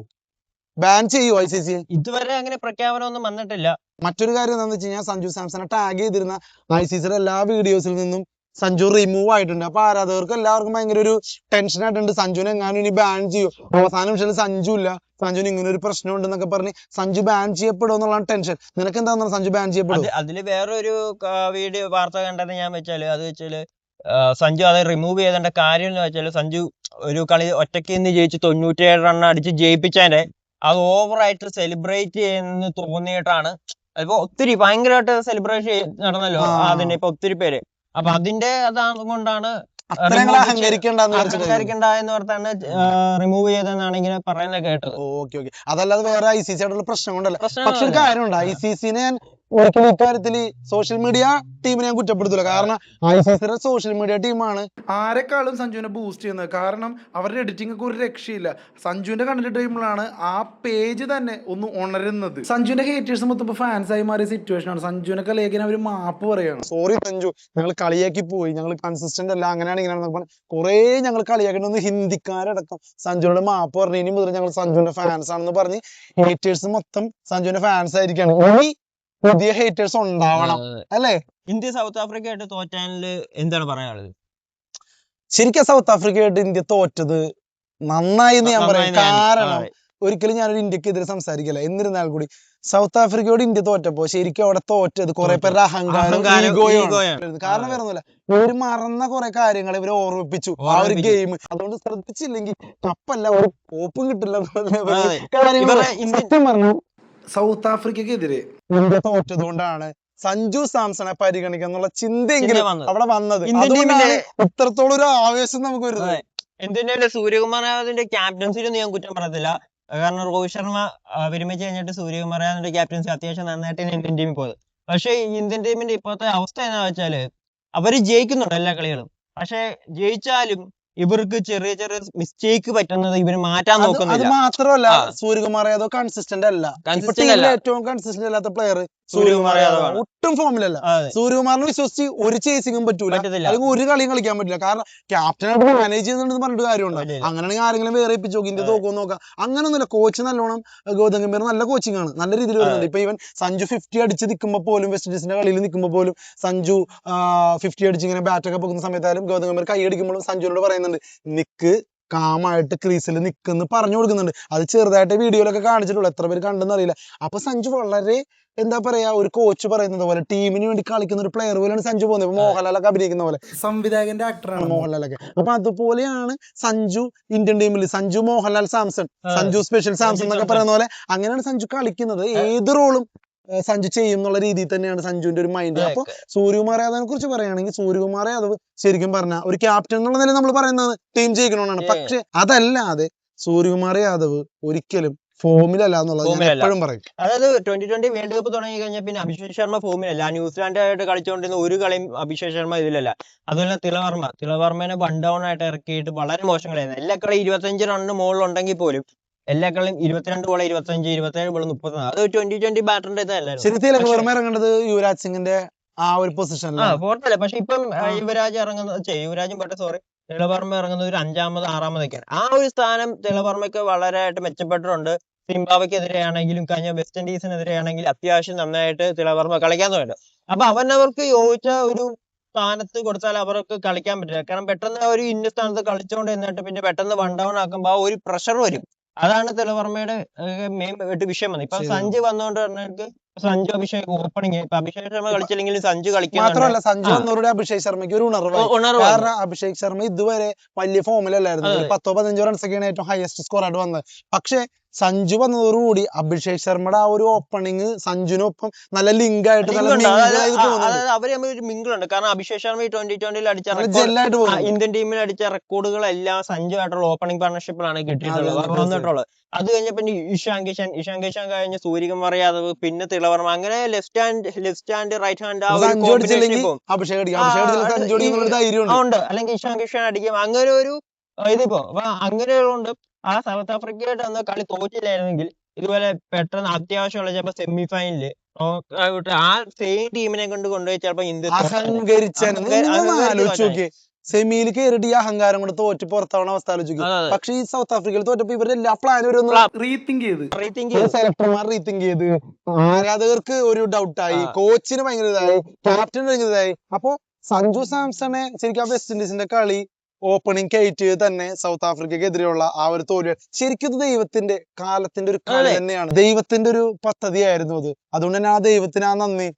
ബാൻ ചെയ്യോ ICC? ഇതുവരെ അങ്ങനെ പ്രഖ്യാപനം ഒന്നും വന്നിട്ടില്ല. മറ്റൊരു കാര്യം എന്താണെന്ന് വെച്ച് കഴിഞ്ഞാൽ സഞ്ജു സാംസനെ ടാഗ് ചെയ്തിരുന്ന ICCയുടെ എല്ലാ വീഡിയോസിൽ നിന്നും സഞ്ജു റിമൂവ് ആയിട്ടുണ്ട്. അപ്പൊ ആരാധകർക്ക് എല്ലാവർക്കും ഭയങ്കര ഒരു ടെൻഷൻ ആയിട്ടുണ്ട്. സഞ്ജുവിനെ എങ്ങാനും ഇനി ബാൻ ചെയ്യും, അവസാന നിമിഷത്തിൽ സഞ്ജു ഇല്ല, സഞ്ജുവിന് ഇങ്ങനെ ഒരു പ്രശ്നം ഉണ്ടെന്നൊക്കെ പറഞ്ഞ് സഞ്ജു ബാൻ ചെയ്യപ്പെടും എന്നുള്ളതാണ് ടെൻഷൻ. നിനക്ക് എന്താ സഞ്ജു ബാൻ ചെയ്യപ്പെടും? അതില് വേറൊരു വീഡിയോ വാർത്ത കണ്ടത് ഞാൻ വെച്ചാല് സഞ്ജു അത് റിമൂവ് ചെയ്തേണ്ട കാര്യം എന്ന് വെച്ചാല് സഞ്ജു ഒരു കളി ഒറ്റയ്ക്ക് നിന്ന് ജയിച്ച് 97 റൺ അടിച്ച് ജയിപ്പിച്ചതിന്റെ അത് ഓവറായിട്ട് സെലിബ്രേറ്റ് ചെയ്യുന്ന തോന്നിയിട്ടാണ്. അതിപ്പോ ഒത്തിരി ഭയങ്കരമായിട്ട് സെലിബ്രേഷൻ നടന്നല്ലോ അതിന്റെ ഇപ്പൊ ഒത്തിരി പേര്. അപ്പൊ അതിന്റെ കൊണ്ടാണ് അഹങ്കരിക്കണ്ട എന്ന് ഓർത്താണ് റിമൂവ് ചെയ്തെന്നാണ് ഇങ്ങനെ പറയുന്നത് കേട്ടത്. Okay okay. അതല്ലാതെ വേറെ ICC ആയിട്ടുള്ള പ്രശ്നം കൊണ്ടല്ല. പക്ഷെ ഒരു കാര്യമുണ്ട്, ICC-നെ ഞാൻ ഒരിക്കലും ഇക്കാര്യത്തിൽ സോഷ്യൽ മീഡിയ ടീമിനെ ഞാൻ കുറ്റപ്പെടുത്തില്ല. കാരണം ICC-യുടെ സോഷ്യൽ മീഡിയ ടീമാണ് ആരെക്കാളും സഞ്ജുവിനെ ബൂസ്റ്റ് ചെയ്യുന്നത്. കാരണം അവരുടെ എഡിറ്റിംഗ് ഒക്കെ ഒരു രക്ഷയില്ല. സഞ്ജുവിന്റെ കണ്ടിട്ട് ടൈമിലാണ് ആ പേജ് തന്നെ ഒന്ന് ഉണരുന്നത്. സഞ്ജുവിന്റെ ഹേറ്റേഴ്സ് മൊത്തം ഫാൻസ് ആയി മാറിയ സിറ്റുവേഷൻ ആണ്. സഞ്ജുവിനെ കളിയാക്കി അവർ മാപ്പ് പറയാണ്. സോറി സഞ്ജു, ഞങ്ങൾ കളിയാക്കി പോയി, ഞങ്ങൾ കൺസിസ്റ്റന്റ് അല്ല, അങ്ങനെയാണ് ഇങ്ങനെയാണ് കുറെ ഞങ്ങൾ കളിയാക്കിട്ട് ഹിന്ദിക്കാരടക്കം സഞ്ജുവിന്റെ മാപ്പ് പറഞ്ഞു. ഇനി മുതൽ ഞങ്ങൾ സഞ്ജുവിന്റെ ഫാൻസ് ആണെന്ന് പറഞ്ഞ് ഹേറ്റേഴ്സ് മൊത്തം സഞ്ജുവിന്റെ ഫാൻസ് ആയിരിക്കാണ്. ഇനി പുതിയ ഹേറ്റേഴ്സ് ഉണ്ടാവണം അല്ലേ? ഇന്ത്യ സൗത്ത് ആഫ്രിക്ക ആയിട്ട് തോറ്റാനില് എന്താണ് പറയാനുള്ളത്? ശരിക്കും സൗത്ത് ആഫ്രിക്കയായിട്ട് ഇന്ത്യ തോറ്റത് നന്നായി എന്ന് ഞാൻ പറയും. കാരണം ഒരിക്കലും ഞാനൊരു ഇന്ത്യക്കെതിരെ സംസാരിക്കില്ല. എന്നിരുന്നാൽ കൂടി സൗത്ത് ആഫ്രിക്കയോട് ഇന്ത്യ തോറ്റപ്പോ ശരിക്കും അവിടെ തോറ്റത് കുറെ പേരുടെ അഹങ്കാരം, കാരണം വേറെ ഒന്നുമില്ല, ഇവര് മറന്ന കുറെ കാര്യങ്ങൾ ഇവരെ ഓർമ്മിപ്പിച്ചു ആ ഒരു ഗെയിം. അതുകൊണ്ട് ശ്രദ്ധിച്ചില്ലെങ്കിൽ കപ്പല്ല ഒരു കോപ്പും കിട്ടില്ല. സത്യം പറഞ്ഞു സൗത്ത് ആഫ്രിക്കക്കെതിരെ ഇന്ത്യ തോറ്റത് കൊണ്ടാണ് സഞ്ജു സാംസണെ പരിഗണിക്കുക എന്നുള്ള ചിന്തയെങ്കിലും അവിടെ വന്നത്. അതുകൊണ്ടാണ് ഇത്രത്തോളം ഒരു ആവേശം നമുക്ക് വരുന്നത്. ഇന്ത്യന്റെ സൂര്യകുമാർ യാദവിന്റെ ക്യാപ്റ്റൻസിലൊന്നും ഞാൻ കുറ്റം പറയത്തില്ല. കാരണം രോഹിത് ശർമ്മ വിരമിച്ച് കഴിഞ്ഞിട്ട് സൂര്യകുമാർ യാദവിന്റെ ക്യാപ്റ്റൻസി അത്യാവശ്യം നന്നായിട്ട് ഇന്ത്യൻ ടീമിൽ പോയത്. പക്ഷെ ഇന്ത്യൻ ടീമിന്റെ ഇപ്പോഴത്തെ അവസ്ഥ എന്താ വെച്ചാല് അവര് ജയിക്കുന്നുണ്ട് എല്ലാ കളികളും. പക്ഷെ ജയിച്ചാലും ഇവർക്ക് ചെറിയ ചെറിയ മിസ്റ്റേക്ക് പറ്റുന്നത് ഇവര് മാറ്റാൻ നോക്കുന്നില്ല. അത് മാത്രമല്ല സൂര്യകുമാർ യാദവ് കൺസിസ്റ്റന്റ് അല്ല. ഏറ്റവും കൺസിസ്റ്റന്റ് അല്ലാത്ത പ്ലെയർ സൂര്യകുമാർ യാദവ്. ഒട്ടും ഫോമിലല്ല. സൂര്യകുമാറിനെ വിശ്വസിച്ച് ഒരു ചേസിങ്ങും പറ്റൂല, അല്ലെങ്കിൽ ഒരു കളിയും കളിക്കാൻ പറ്റില്ല. കാരണം ക്യാപ്റ്റനായിട്ട് മാനേജ് ചെയ്യുന്നുണ്ടെന്ന് പറഞ്ഞിട്ട് കാര്യമുണ്ട്. അങ്ങനെയാണെങ്കിൽ ആരെങ്കിലും വേറെ ഏൽപ്പിച്ച് നോക്കി ഇന്ത്യ തോക്കുമെന്ന് നോക്കാം. അങ്ങനൊന്നുമില്ല. കോച്ച് നല്ലോണം, ഗൗതം ഗംഭീർ നല്ല കോച്ചിങ് ആണ്, നല്ല രീതിയിൽ വരുന്നുണ്ട്. ഇപ്പൊ ഇവൻ സഞ്ജു 50 അടിച്ച് നിൽക്കുമ്പോൾ പോലും, വെസ്റ്റ് ഇൻഡീസിന്റെ കളിയിൽ നിൽക്കുമ്പോൾ പോലും സഞ്ജു 50 അടിച്ച് ഇങ്ങനെ ബാറ്റൊക്കെ പോകുന്ന സമയത്തായാലും ഗൗതം ഗംഭീർ കൈ അടിക്കുമ്പോഴും സഞ്ജുവിനോട് പറയുന്നുണ്ട് നിക്ക് കാമായിട്ട് ക്രീസിൽ നിൽക്കുന്നു പറഞ്ഞു കൊടുക്കുന്നുണ്ട്. അത് ചെറുതായിട്ട് വീഡിയോയിലൊക്കെ കാണിച്ചിട്ടുള്ളൂ, എത്ര പേര് കണ്ടെന്ന് അറിയില്ല. അപ്പൊ സഞ്ജു വളരെ എന്താ പറയാ, ഒരു കോച്ച് പറയുന്നത് പോലെ ടീമിന് വേണ്ടി കളിക്കുന്ന ഒരു പ്ലെയർ പോലെയാണ് സഞ്ജു പോകുന്നത്. ഇപ്പൊ മോഹൻലാലൊക്കെ അഭിനയിക്കുന്ന പോലെ, സംവിധായകന്റെ ആക്ടറാണ് മോഹൻലാലൊക്കെ. അപ്പൊ അതുപോലെയാണ് സഞ്ജു ഇന്ത്യൻ ടീമിൽ. സഞ്ജു മോഹൻലാൽ സാംസൺ, സഞ്ജു സ്പെഷ്യൽ സാംസൺ എന്നൊക്കെ പറയുന്ന പോലെ അങ്ങനെയാണ് സഞ്ജു കളിക്കുന്നത്. ഏത് റോളും സഞ്ജു ചെയ്യും എന്നുള്ള രീതിയിൽ തന്നെയാണ് സഞ്ജുവിന്റെ ഒരു മൈൻഡ്. അപ്പൊ സൂര്യകുമാർ യാദവിനെ കുറിച്ച് പറയുകയാണെങ്കിൽ സൂര്യകുമാർ യാദവ് ശരിക്കും പറഞ്ഞ ഒരു ക്യാപ്റ്റൻ എന്നുള്ള നിലയിൽ നമ്മൾ പറയുന്നത് ടീം ജയിക്കണമെന്നാണ്. പക്ഷെ അതല്ലാതെ സൂര്യകുമാർ യാദവ് ഒരിക്കലും ഫോമിലല്ല എന്നുള്ളത് ഞാൻ എപ്പോഴും പറയും. അതായത് 2020 വേൾഡ് കപ്പ് തുടങ്ങി കഴിഞ്ഞാൽ പിന്നെ അഭിഷേക് ശർമ്മ ഫോമിലല്ല. ന്യൂസിലാൻഡായിട്ട് കളിച്ചുകൊണ്ടിരുന്ന ഒരു കളിയും അഭിഷേക് ശർമ്മ ഇതിലല്ല. അതുപോലെ തിളവർമ്മനെ വൺ ഡൗൺ ആയിട്ട് ഇറക്കിയിട്ട് വളരെ മോശം കളിയായിരുന്നു. എല്ലാ കളി 25 റണ്ണിന് മുകളിലുണ്ടെങ്കിൽ പോലും എല്ലാ കളിയും 22 ബോൾ 25, 27 ബോൾ 34. അത് 2020 ബാറ്ററിന്റെ ഇതല്ലായിരുന്നു. ശരി, തിലകവർമ്മ ഇറങ്ങേണ്ടത് യുവരാജ് സിംഗിന്റെ ആ ഒരു പൊസിഷനിലാണ്. ഫോർത്തല്ല. പക്ഷെ ഇപ്പം തിളവർമ്മ ഇറങ്ങുന്നത് ഒരു 5-ാമത് 6-ാമതൊക്കെയാണ്. ആ ഒരു സ്ഥാനം തിളവർമ്മയ്ക്ക് വളരെയായിട്ട് മെച്ചപ്പെട്ടിട്ടുണ്ട്. സിംബാബ്വെക്കെതിരെയാണെങ്കിലും കഴിഞ്ഞ വെസ്റ്റ് ഇൻഡീസിനെതിരെയാണെങ്കിലും അത്യാവശ്യം നന്നായിട്ട് തിളവർമ്മ കളിക്കാൻ തുടങ്ങി. അപ്പൊ അവനവർക്ക് യോജിച്ച ഒരു സ്ഥാനത്ത് കൊടുത്താൽ അവർക്ക് കളിക്കാൻ പറ്റില്ല. കാരണം പെട്ടെന്ന് ഒരു ഇന്ന സ്ഥാനത്ത് കളിച്ചുകൊണ്ട് എന്നിട്ട് പിന്നെ പെട്ടെന്ന് വൺ ഡൗൺ ആക്കുമ്പോൾ ആ ഒരു പ്രഷർ വരും. അതാണ് തിളവർമ്മയുടെ മെയിൻ വിഷയം വന്നത്. ഇപ്പൊ സഞ്ജു വന്നുകൊണ്ട് പറഞ്ഞിട്ട് സഞ്ജു അഭിഷേക് ഓപ്പണിങ്. ഇപ്പൊ അഭിഷേക് ശർമ്മ കളിച്ചില്ലെങ്കിലും സഞ്ജു കളിക്കുന്നുണ്ട്. മാത്രമല്ല സഞ്ജു വന്നതോടെ അഭിഷേക് ശർമ്മയ്ക്ക് ഒരു ഉണർവായി. ഉണർവ് വന്നു. കാരണം അഭിഷേക് ശർമ്മ ഇതുവരെ വലിയ ഫോമിലല്ലായിരുന്നു. ഒരു അതെ. 10-15 റൺസൊക്കെയാണ് ഏറ്റവും ഹയസ്റ്റ് സ്കോർ ആയിട്ട് വന്നത്. പക്ഷെ സഞ്ജു വന്നതോടുകൂടി അഭിഷേക് ശർമ്മയുടെ ആ ഒരു ഓപ്പണിങ് സഞ്ജുവിനൊപ്പം നല്ല ലിങ്ക് ആയിട്ട് നല്ല ലിങ്കുണ്ട്. mingle ആയി തോന്നുന്നുണ്ട്. അതായത് അവര് തമ്മിൽ ഒരു മിങ്കിളുണ്ട്. കാരണം അഭിഷേക് ശർമ്മ ഈ 2020 അടിച്ച നല്ല record, ജെല്ലായിട്ട് പോകുന്നു. ഇന്ത്യൻ ടീമിൽ അടിച്ച റെക്കോർഡുകളെല്ലാം സഞ്ജു ആയിട്ടുള്ള ഓപ്പണിംഗ് പാർട്ണർഷിപ്പിലാണ് കിട്ടിയിട്ടുള്ളത്, അതെ, വന്നിട്ടുള്ളത്. അത് കഴിഞ്ഞ പിന്നെ ഇഷാൻ കിഷൻ കഴിഞ്ഞ് സൂര്യകുമാർ യാദവ്, പിന്നെ തിളവർമ്മ, അങ്ങനെ ലെഫ്റ്റ് ഹാൻഡ് റൈറ്റ് ഹാൻഡ് ആ ഒരു സഞ്ജു അടിച്ചില്ലെങ്കിൽ കോമ്പിനേഷൻ അഭിഷേക് അടിക്കും. അഭിഷേക് അടിച്ചില്ലെങ്കിൽ സഞ്ജു അടിക്കുന്ന ധൈര്യമുണ്ട്. ഉണ്ട്. അല്ലെങ്കിൽ ഇഷാൻ കിഷൻ അടിക്കും. അങ്ങനെ ഒരു ഇതിപ്പോ അപ്പൊ അങ്ങനെയുള്ളതുകൊണ്ട് ആ സൗത്ത് ആഫ്രിക്കയായിട്ട് അന്ന് കളി തോറ്റില്ലായിരുന്നെങ്കിൽ ഇതുപോലെ പെട്ടെന്ന് അത്യാവശ്യമുള്ള ചിലപ്പോ സെമി ഫൈനലില് ആ സെയിം ടീമിനെ കൊണ്ട് കൊണ്ടുപോയി ചിലപ്പോ ഇന്ത്യ അഹങ്കരിച്ചാണ്. നിങ്ങൾ ആലോചിച്ച് നോക്കിയേ, സെമിയിൽ കയറിയിട്ട് ഈ അഹങ്കാരം കൊണ്ട് തോറ്റ് പുറത്താവുന്ന അവസ്ഥ ആലോചിക്കും. പക്ഷെ ഈ സൗത്ത് ആഫ്രിക്കയിൽ തോറ്റപ്പോ ഇവരുടെ എല്ലാ പ്ലാനും റീതിങ്ക് ചെയ്ത് സെലക്ടർമാർ റീതിങ്ക് ചെയ്ത്, ആരാധകർക്ക് ഒരു ഡൗട്ടായി, കോച്ചിന് ഭയങ്കര ഇതായി, ക്യാപ്റ്റൻ ഭയങ്കര ഇതായി. അപ്പൊ സഞ്ജു സാംസണെ ശരിക്കും ആ വെസ്റ്റ് ഇൻഡീസിന്റെ കളി ഓപ്പണിംഗ് കയറ്റിയത് തന്നെ സൗത്ത് ആഫ്രിക്കക്കെതിരെയുള്ള ആ ഒരു തോൽവി. ശരിക്കും ഇത് ദൈവത്തിന്റെ കാലത്തിന്റെ ഒരു കളി തന്നെയാണ്. ദൈവത്തിന്റെ ഒരു പദ്ധതിയായിരുന്നു അത്. അതുകൊണ്ട് തന്നെ ആ ദൈവത്തിന് ആ നന്ദി.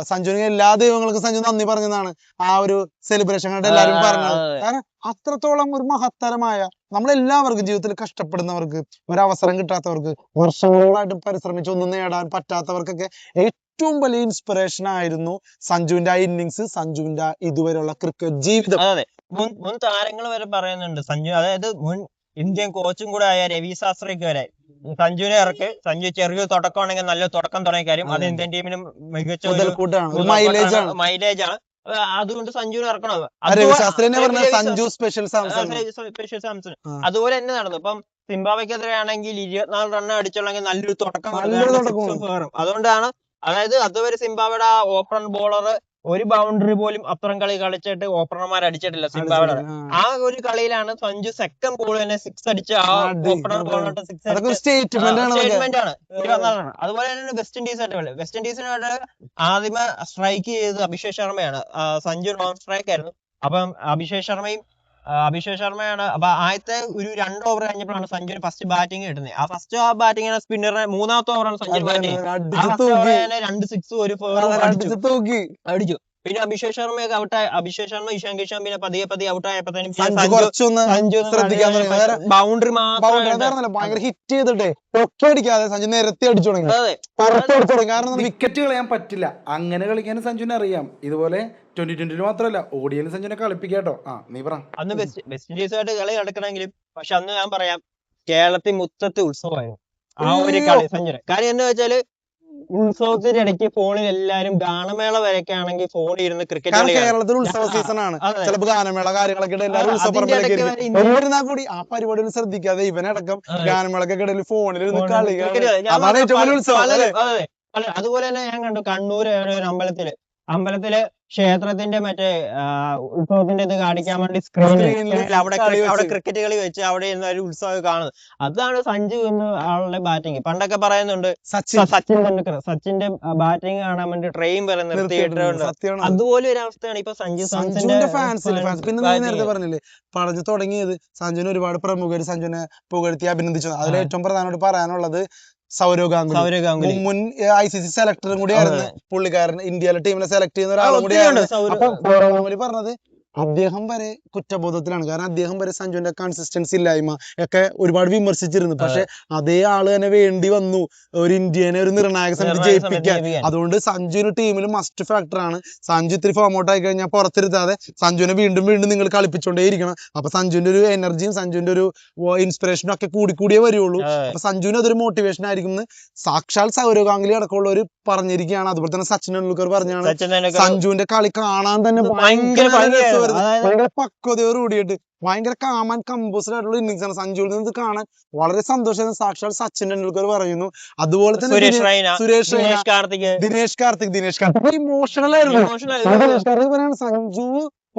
സഞ്ജുവിന് എല്ലാ ദൈവങ്ങൾക്കും സഞ്ജു നന്ദി പറഞ്ഞതാണ് ആ ഒരു സെലിബ്രേഷൻ കണ്ട് എല്ലാവരും പറഞ്ഞത്. കാരണം അത്രത്തോളം ഒരു മഹത്തരമായ, നമ്മളെല്ലാവർക്കും ജീവിതത്തിൽ കഷ്ടപ്പെടുന്നവർക്ക്, ഒരവസരം കിട്ടാത്തവർക്ക്, വർഷങ്ങളായിട്ട് പരിശ്രമിച്ച് ഒന്നും നേടാൻ പറ്റാത്തവർക്കൊക്കെ ഏറ്റവും വലിയ ഇൻസ്പിറേഷൻ ആയിരുന്നു സഞ്ജുവിന്റെ ആ ഇന്നിങ്സ്, സഞ്ജുവിന്റെ ഇതുവരെയുള്ള ക്രിക്കറ്റ് ജീവിതം. അതെ, മുൻ താരങ്ങൾ വരെ പറയുന്നുണ്ട് സഞ്ജു, അതായത് മുൻ ഇന്ത്യൻ കോച്ചും കൂടെ ആയ രവി ശാസ്ത്രിക്ക് വരെ സഞ്ജുവിനെ ഇറക്ക്, സഞ്ജു ചെറിയ തുടക്കമാണെങ്കിൽ നല്ല തുടക്കം തുടങ്ങിയ കാര്യം, അത് ഇന്ത്യൻ ടീമിനും മികച്ച മൈലേജ് ആണ്. അതുകൊണ്ട് സഞ്ജുവിനെ ഇറക്കണം. സഞ്ജു സ്പെഷ്യൽ സാംസൺ അതുപോലെ തന്നെ നടന്നു. ഇപ്പം സിംബാബ്വെക്കെതിരെ ആണെങ്കിൽ 24 റൺ അടിച്ചുള്ളെങ്കിൽ നല്ലൊരു തുടക്കം. അതുകൊണ്ടാണ്, അതായത് അതുവരെ സിംബാബ്വെയുടെ ആ ഓപ്പൺ ബോളർ ഒരു ബൗണ്ടറി പോലും അപ്പുറം കളി കളിച്ചിട്ട് ഓപ്പണർമാർ അടിച്ചിട്ടില്ല സിംബാബ്വെയുടെ. ആ ഒരു കളിയിലാണ് സഞ്ജു സെക്കൻഡ് ബോൾ തന്നെ 6 അടിച്ച് ആ ഓപ്പണർ ബോളിലോട്ട് 6 സ്റ്റേറ്റ്മെന്റ് ആണ്. അതുപോലെ തന്നെ വെസ്റ്റ് ഇൻഡീസിനായിട്ട് ആദ്യമേ സ്ട്രൈക്ക് ചെയ്തത് അഭിഷേക് ശർമ്മയാണ്. സഞ്ജു നോൺ സ്ട്രൈക്ക് ആയിരുന്നു. അപ്പം അഭിഷേക് ശർമ്മയാണ്. അപ്പൊ ആദ്യത്തെ ഒരു 2 ഓവർ കഴിഞ്ഞപ്പോഴാണ് സഞ്ജുവിന് ഫസ്റ്റ് ബാറ്റിംഗ് കിട്ടുന്നത്. ആ ഫസ്റ്റ് ബാറ്റിംഗ് സ്പിന്നറിന് 3ാമത്തെ ഓവറാണ് സഞ്ജു ബാറ്റിംഗ്. 2 6 ഒരു 4 അടിച്ചു. പിന്നെ അഭിഷേക് ശർമ്മ ഇഷാൻ കിഷൻ പിന്നെ പതിയെ ഔട്ടായപ്പോഴത്തേനും ബൗണ്ടറി ഭയങ്കര ഹിറ്റ് ചെയ്തിട്ടേ ഒറ്റയടിക്കാതെ സഞ്ജു നിരത്തി അടിച്ചു തുടങ്ങി. കാരണം വിക്കറ്റ് കളയാൻ പറ്റില്ല, അങ്ങനെ കളിക്കാൻ സഞ്ജുവിനെ അറിയാം. ഇതുപോലെ 2020 മാത്രമല്ല ഓഡിയൻസ് സഞ്ജുവിനെ കളിപ്പിക്കാട്ടോ. നീ പറ. അന്ന് വെസ്റ്റ് ഇൻഡീസുമായിട്ട് കളി നടക്കണമെങ്കിലും, പക്ഷെ അന്ന് ഞാൻ പറയാം, കേരളത്തിൽ മൊത്തത്തിൽ ഉത്സവമായിരുന്നു ആ ഒരു കളി സഞ്ജുവിന്. കാര്യം എന്താ വെച്ചാല്, ഉത്സവത്തിന്റെ ഇടയ്ക്ക് ഫോണിൽ എല്ലാരും ഗാനമേള വരെയൊക്കെ ആണെങ്കിൽ ഫോണിൽ ഇരുന്ന് ക്രിക്കറ്റ് കളി. കേരളത്തിൽ ഉത്സവ സീസൺ ആണ്. ചിലപ്പോ ഗാനമേള കാര്യങ്ങളൊക്കെ എല്ലാവരും ഉത്സവപ്പറമ്പിലേക്ക് എന്നിരുന്നാൽ കൂടി ആ പരിപാടികൾ ശ്രദ്ധിക്കാതെ ഇവനടക്കം ഗാനമേളക്കൊക്കെ ഇടയിൽ ഫോണിൽ ഇരുന്ന് കളി. അതാണ് ഏറ്റവും വലിയ ഉത്സവം. അതുപോലെ തന്നെ ഞാൻ കണ്ടു കണ്ണൂര് ഒരു അമ്പലത്തില് ക്ഷേത്രത്തിന്റെ മറ്റേ ഉത്സവത്തിന്റെ ഇത് കാണിക്കാൻ വേണ്ടി സ്ക്രീനിൽ അവിടെ ക്രിക്കറ്റ് കളി വെച്ച് അവിടെ ഇരുന്ന ഒരു ഉത്സവം കാണുന്നത്. അതാണ് സഞ്ജു എന്ന ആളുടെ ബാറ്റിംഗ്. പണ്ടൊക്കെ പറയുന്നുണ്ട് സച്ചിന്റെ ബാറ്റിംഗ് കാണാൻ വേണ്ടി ട്രെയിൻ വരെ നിർത്തിയിട്ടുണ്ട്. അതുപോലെ ഒരു അവസ്ഥയാണ് ഇപ്പൊ സഞ്ജുവിന്റെ ഫാൻസിന്. പിന്നെ നീ നേരത്തെ പറഞ്ഞില്ലേ, പറഞ്ഞു തുടങ്ങിയത് സഞ്ജുവിന് ഒരുപാട് പ്രമുഖർ സഞ്ജുവിനെ പുകഴ്ത്തി അഭിനന്ദിച്ചു. അതിൽ ഏറ്റവും പ്രധാനമായിട്ട് പറയാനുള്ളത് സൗരവ് ഗാംഗുലി, മുൻ ICC സെലക്ടറും കൂടിയായിരുന്നു പുള്ളിക്കാരൻ. ഇന്ത്യയിലെ ടീമിനെ സെലക്ട് ചെയ്യുന്ന ഒരാളും കൂടിയാണ്. അപ്പൊ സൗരവ് ഗാംഗുലി പറഞ്ഞത് അദ്ദേഹം വരെ കുറ്റബോധത്തിലാണ്. കാരണം അദ്ദേഹം വരെ സഞ്ജുവിന്റെ കൺസിസ്റ്റൻസി ഇല്ലായ്മ ഒക്കെ ഒരുപാട് വിമർശിച്ചിരുന്നു. പക്ഷെ അതേ ആള് തന്നെ വേണ്ടി വന്നു ഒരു ഇന്ത്യനെ ഒരു നിർണായക സമിതി ജയിപ്പിക്കാൻ. അതുകൊണ്ട് സഞ്ജുവിന് ടീമിൽ മസ്റ്റ് ഫാക്ടർ ആണ്. സഞ്ജു ഇത്തിരി ഫോം ഔട്ട് ആയി കഴിഞ്ഞാൽ പുറത്തിരുത്താതെ സഞ്ജുവിനെ വീണ്ടും നിങ്ങൾ കളിപ്പിച്ചോണ്ടേയിരിക്കണം. അപ്പൊ സഞ്ജുവിന്റെ ഒരു എനർജിയും സഞ്ജുവിന്റെ ഒരു ഇൻസ്പിറേഷനും ഒക്കെ കൂടിയേ വരുള്ളൂ. അപ്പൊ സഞ്ജുവിന് അതൊരു മോട്ടിവേഷൻ ആയിരിക്കും എന്ന് സാക്ഷാൽ സൗരവ് ഗാംഗുലി അടക്കമുള്ളവർ പറഞ്ഞിരിക്കുകയാണ്. അതുപോലെ തന്നെ സച്ചിൻ ടെണ്ടുൽക്കർ പറഞ്ഞാണ് സഞ്ജുവിന്റെ കളി കാണാൻ തന്നെ ഭയങ്കര പക്വതയോട് കൂടിയിട്ട് ഭയങ്കര കാമൻ കമ്പോസ്ഡ് ആയിട്ടുള്ള ഇന്നിങ്സ് ആണ് സഞ്ജുവിൽ നിന്ന് കാണാൻ വളരെ സന്തോഷം സാക്ഷാൽ സച്ചിൻ ടെണ്ടുൽക്കർ പറയുന്നു. അതുപോലെ തന്നെ സുരേഷ് റൈന, ദിനേശ് കാർത്തിക് ഇമോഷണൽ ആയിരുന്നു. ദിനേശ് കാർത്തിക് പറയാണ് സഞ്ജു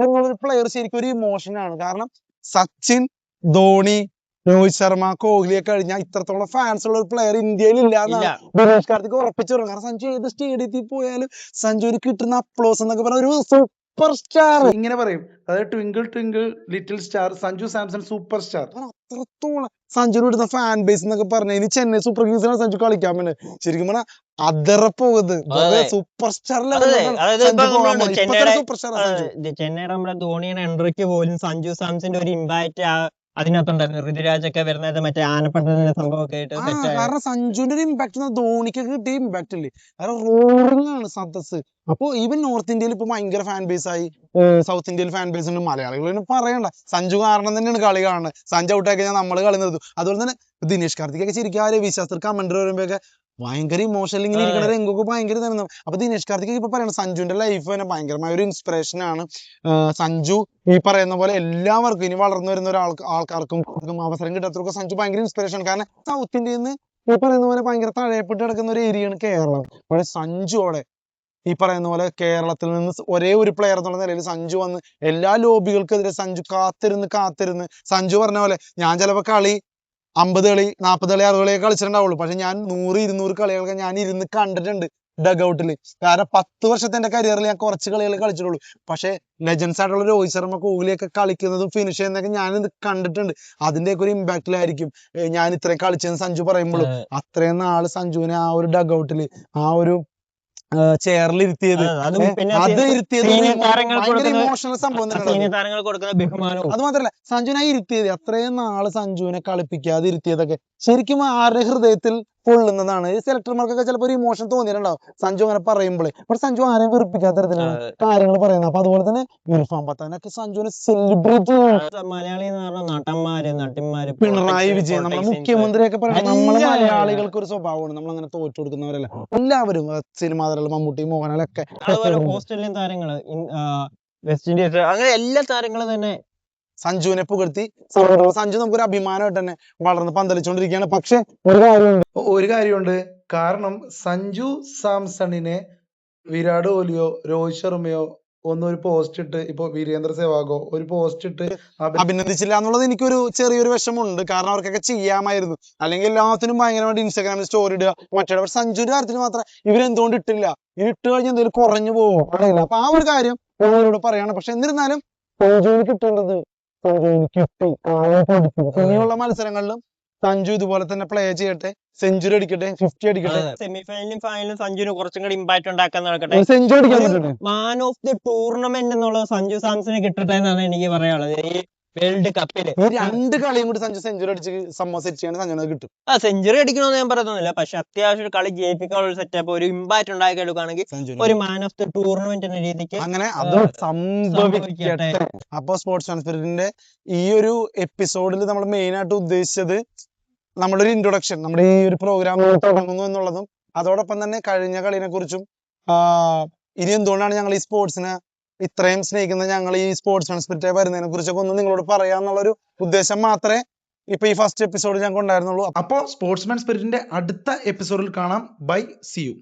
എന്നൊരു പ്ലെയർ ശരിക്കും ഒരു ഇമോഷൻ ആണ്. കാരണം സച്ചിൻ, ധോണി, രോഹിത് ശർമ്മ, കോഹ്ലിയെ കഴിഞ്ഞാൽ ഇത്രത്തോളം ഫാൻസ് ഉള്ള ഒരു പ്ലെയർ ഇന്ത്യയിൽ ഇല്ല എന്നാണ് ദിനേശ് കാർത്തിക് ഉറപ്പിച്ചു. കാരണം സഞ്ജു ഏത് സ്റ്റേഡിയത്തിൽ പോയാലും സഞ്ജുവിന് കിട്ടുന്ന അപ്ലോസ് എന്നൊക്കെ പറഞ്ഞ ഒരു സൂപ്പർ സ്റ്റാർ. ഇങ്ങനെ പറയും, അതായത് twinkle twinkle little star Sanju Samson super star. അത്രത്തോളം സഞ്ജുവിന് ഇടുന്ന ഫാൻ ബേസ് എന്നൊക്കെ പറഞ്ഞു. ഇനി ചെന്നൈ സൂപ്പർ കിങ്സിനാണ് സഞ്ജു കളിക്കാൻ വേണ്ടി ശരിക്കും പറഞ്ഞാൽ അതറപ്പോകുന്നത്. Super star super star Sanju. ചെന്നൈയുടെ നമ്മുടെ ധോണിയുടെ എൻട്രിക്ക് പോലും സഞ്ജു സാംസന്റെ ഒരു ഇമ്പാക്ട് അതിനകത്തുണ്ടായിരുന്നു. ഋതുരാജൊക്കെ വരുന്നത് മറ്റേ ആനപ്പട്ടത്തിന്റെ സംഭവമൊക്കെ ആയിട്ട് കാരണം സഞ്ജുവിന്റെ ഒരു ഇമ്പാക്ട് ധോണിക്കൊക്കെ കിട്ടിയ ഇമ്പാക്ട് അല്ലേ, കാരണം റോറിംഗ് ആണ് സദസ്. അപ്പൊ ഈവൻ നോർത്ത് ഇന്ത്യയിൽ ഇപ്പൊ ഭയങ്കര ഫാൻ ബേസ് ആയി, സൗത്ത് ഇന്ത്യയിൽ ഫാൻ ബേസ് ഉണ്ട്. മലയാളികൾ പറയണ്ട, സഞ്ജു കാരണം തന്നെയാണ് കളി കാണുന്നത്. സഞ്ജു ഔട്ടാക്കി കഴിഞ്ഞാൽ നമ്മള് കളി നിർത്തും. അതുപോലെ തന്നെ ദിനേഷ് കാർത്തിക്കൊക്കെ ശരിക്കും ആ രവി ശാസ്ത്രി കമന്ററി വരുമ്പോഴൊക്കെ ഭയങ്കര ഇമോഷണൽ ഇങ്ങനെ ഇരിക്കണ രംഗമൊക്കെ ഭയങ്കര തന്നെ. അപ്പൊ ദിനേഷ് കാർത്തിക് ഇപ്പൊ പറയണം സഞ്ജുവിന്റെ ലൈഫ് തന്നെ ഭയങ്കരമായ ഒരു ഇൻസ്പിറേഷൻ ആണ്. സഞ്ജു ഈ പറയുന്ന പോലെ എല്ലാവർക്കും ഇനി വളർന്നു വരുന്ന ആൾക്കാർക്കും അവസരം കിട്ടാത്തവർക്കും സഞ്ജു ഭയങ്കര ഇൻസ്പിറേഷൻ. കാരണം സൗത്ത് ഇന്ത്യയിൽ നിന്ന് ഈ പറയുന്ന പോലെ ഭയങ്കര തഴയപ്പെട്ട് കിടക്കുന്ന ഒരു ഏരിയയാണ് കേരളം. പക്ഷെ സഞ്ജുവോടെ ഈ പറയുന്ന പോലെ കേരളത്തിൽ നിന്ന് ഒരേ ഒരു പ്ലെയർ എന്നുള്ള നിലയിൽ സഞ്ജു വന്ന് എല്ലാ ലോബികൾക്കെതിരെ സഞ്ജു കാത്തിരുന്ന് സഞ്ജു പറഞ്ഞ പോലെ ഞാൻ ചിലപ്പോ കളി 50 കളി 40 കളി 60 കളിയൊക്കെ കളിച്ചിട്ടുണ്ടാവുള്ളൂ. പക്ഷെ ഞാൻ 100-200 കളികളൊക്കെ ഞാൻ ഇരുന്ന് കണ്ടിട്ടുണ്ട് ഡഗ്ഔട്ടിൽ. കാരണം 10 വർഷത്തെ എന്റെ കരിയറിൽ ഞാൻ കുറച്ച് കളികൾ കളിച്ചിട്ടുള്ളൂ. പക്ഷെ ലെജൻസ് ആയിട്ടുള്ള രോഹിത് ശർമ്മ, കോഹ്ലിയൊക്കെ കളിക്കുന്നതും ഫിനിഷ് ചെയ്യുന്നതൊക്കെ ഞാൻ ഇത് കണ്ടിട്ടുണ്ട്. അതിന്റെയൊക്കെ ഒരു ഇമ്പാക്റ്റിലായിരിക്കും ഞാൻ ഇത്രയും കളിച്ചതെന്ന് സഞ്ജു പറയുമ്പോഴും. അത്രയും നാള് സഞ്ജുവിനെ ആ ഒരു ഡഗ്ഔട്ടിൽ ആ ഒരു ചെയറിൽ ഇരുത്തിയത്, അത് ഇരുത്തിയത് ഇമോഷണൽ സംഭവം തന്നെയാണ്. അത് മാത്രല്ല സഞ്ജുവിനെ ഇരുത്തിയത്, അത്രയും നാള് സഞ്ജുവിനെ കളിപ്പിക്കാതെ ഇരുത്തിയതൊക്കെ ശരിക്കും ആരുടെ ഹൃദയത്തിൽ കൊള്ളുന്നതാണ്. ഈ സെലക്ടർമാർക്കൊക്കെ ചിലപ്പോൾ ഒരു ഇമോഷൻ തോന്നിയിട്ടുണ്ടാവും സഞ്ജു അങ്ങനെ പറയുമ്പോഴേ. പക്ഷെ സഞ്ജു ആരെയും വെറുപ്പിക്കാത്ത തരത്തിലാണ് കാര്യങ്ങൾ പറയുന്നത്. അപ്പൊ അതുപോലെ തന്നെ ഇർഫാൻ പത്താനൊക്കെ സഞ്ജുവിനെ സെലിബ്രേറ്റ് ചെയ്യണം. മലയാളി എന്ന് പറഞ്ഞ നടിമാര് പിണറായി വിജയൻ നമ്മളെ മുഖ്യമന്ത്രിയൊക്കെ പറയുന്നത് നമ്മളെ മലയാളികൾക്ക് ഒരു സ്വഭാവമാണ്, നമ്മൾ അങ്ങനെ തോറ്റു കൊടുക്കുന്നവരല്ല. എല്ലാവരും സിനിമാ താരങ്ങൾ മമ്മൂട്ടി, മോഹൻലാലൊക്കെ, അതുപോലെ ഓസ്ട്രേലിയൻ താരങ്ങള്, വെസ്റ്റ് ഇൻഡീസ്, അങ്ങനെ എല്ലാ താരങ്ങളും തന്നെ സഞ്ജുവിനെ പുകഴ്ത്തി. സഞ്ജു നമുക്കൊരു അഭിമാനമായിട്ട് തന്നെ വളർന്ന് പന്തലിച്ചുകൊണ്ടിരിക്കുകയാണ്. പക്ഷെ ഒരു കാര്യമുണ്ട്, കാരണം സഞ്ജു സാംസണിനെ വിരാട് കോഹ്ലിയോ രോഹിത് ശർമ്മയോ ഒരു പോസ്റ്റ് ഇട്ട്, ഇപ്പൊ വീരേന്ദ്ര സെവാഗോ ഒരു പോസ്റ്റ് ഇട്ട് അഭിനന്ദിച്ചില്ല എന്നുള്ളത് എനിക്കൊരു ചെറിയൊരു വിഷമമുണ്ട്. കാരണം അവർക്കൊക്കെ ചെയ്യാമായിരുന്നു. അല്ലെങ്കിൽ എല്ലാത്തിനും ഭയങ്കരമായിട്ട് ഇൻസ്റ്റാഗ്രാമിൽ സ്റ്റോറി ഇടുക മറ്റേ. പക്ഷെ സഞ്ജുവിന്റെ കാര്യത്തിൽ മാത്രം ഇവരെന്തുകൊണ്ട് ഇട്ടില്ല? ഇട്ട് കഴിഞ്ഞാൽ എന്തെങ്കിലും കുറഞ്ഞു പോകുമോ അറിയില്ല. അപ്പൊ ആ ഒരു കാര്യം ഞങ്ങളിവിടെ പറയാണ്. പക്ഷെ എന്നിരുന്നാലും സഞ്ജുവിന് കിട്ടേണ്ടത് സഞ്ജുവിന് കിട്ടി. ഇനിയുള്ള മത്സരങ്ങളിലും സഞ്ജു ഇതുപോലെ തന്നെ പ്ലേ ചെയ്യട്ടെ, സെഞ്ചുറി അടിക്കട്ടെ, 50 അടിക്കട്ടെ. സെമിഫൈനലും ഫൈനലും സഞ്ജുവിന് കുറച്ചും കൂടി ഇമ്പാക്ട് ഉണ്ടാക്കാൻ നടക്കട്ടെ. സെഞ്ചുറി അടിക്കാൻ പറ്റട്ടെ. മാൻ ഓഫ് ദി ടൂർണമെന്റ് എന്നുള്ള സഞ്ജു സാംസണിന് കിട്ടട്ടെ എന്നാണ് എനിക്ക് പറയാനുള്ളത്. ഈ വേൾഡ് കപ്പില് ഈ 2 കളിയും കൂടി സഞ്ജു സെഞ്ചുറി അടിച്ച് സെറ്റ് ചെയ്യാൻ സഞ്ജുവിനെ കിട്ടും. സെഞ്ചുറി അടിക്കണമെന്ന് ഞാൻ പറയുന്നില്ല, പക്ഷെ അത്യാവശ്യം ഒരു കളി ജയിപ്പിക്കാനുള്ള ഒരു സെറ്റപ്പ്, ഒരു ഇമ്പാക്ട് ഉണ്ടാക്കി എടുക്കുകയാണെങ്കിൽ ഒരു മാൻ ഓഫ് ദി ടൂർണമെന്റ് എന്ന രീതിക്ക് അങ്ങനെ അത് സംഭവിക്കട്ടെ. അപ്പൊ സ്പോർട്സ് ഫാൻ സ്പിരിറ്റിന്റെ ഈ ഒരു എപ്പിസോഡിൽ നമ്മൾ മെയിൻ ആയിട്ട് ഉദ്ദേശിച്ചത് നമ്മുടെ ഒരു ഇൻട്രൊഡക്ഷൻ, നമ്മുടെ ഈ ഒരു പ്രോഗ്രാം തുടങ്ങുന്നു എന്നുള്ളതും, അതോടൊപ്പം തന്നെ കഴിഞ്ഞ കളിനെ കുറിച്ചും ഇനി എന്തുകൊണ്ടാണ് ഞങ്ങൾ ഈ സ്പോർട്സിനെ ഇത്രയും സ്നേഹിക്കുന്നത്, ഞങ്ങൾ ഈ സ്പോർട്സ് ഫാൻ സ്പിരിറ്റ് വരുന്നതിനെ കുറിച്ചൊക്കെ ഒന്ന് നിങ്ങളോട് പറയാന്നുള്ളൊരു ഉദ്ദേശം മാത്രമേ ഇപ്പൊ ഈ ഫസ്റ്റ് എപ്പിസോഡിൽ ഞങ്ങൾക്ക് ഉണ്ടായിരുന്നുള്ളൂ. അപ്പോൾ സ്പോർട്സ്മാൻ സ്പിരിറ്റിന്റെ അടുത്ത എപ്പിസോഡിൽ കാണാം. Bye, see U.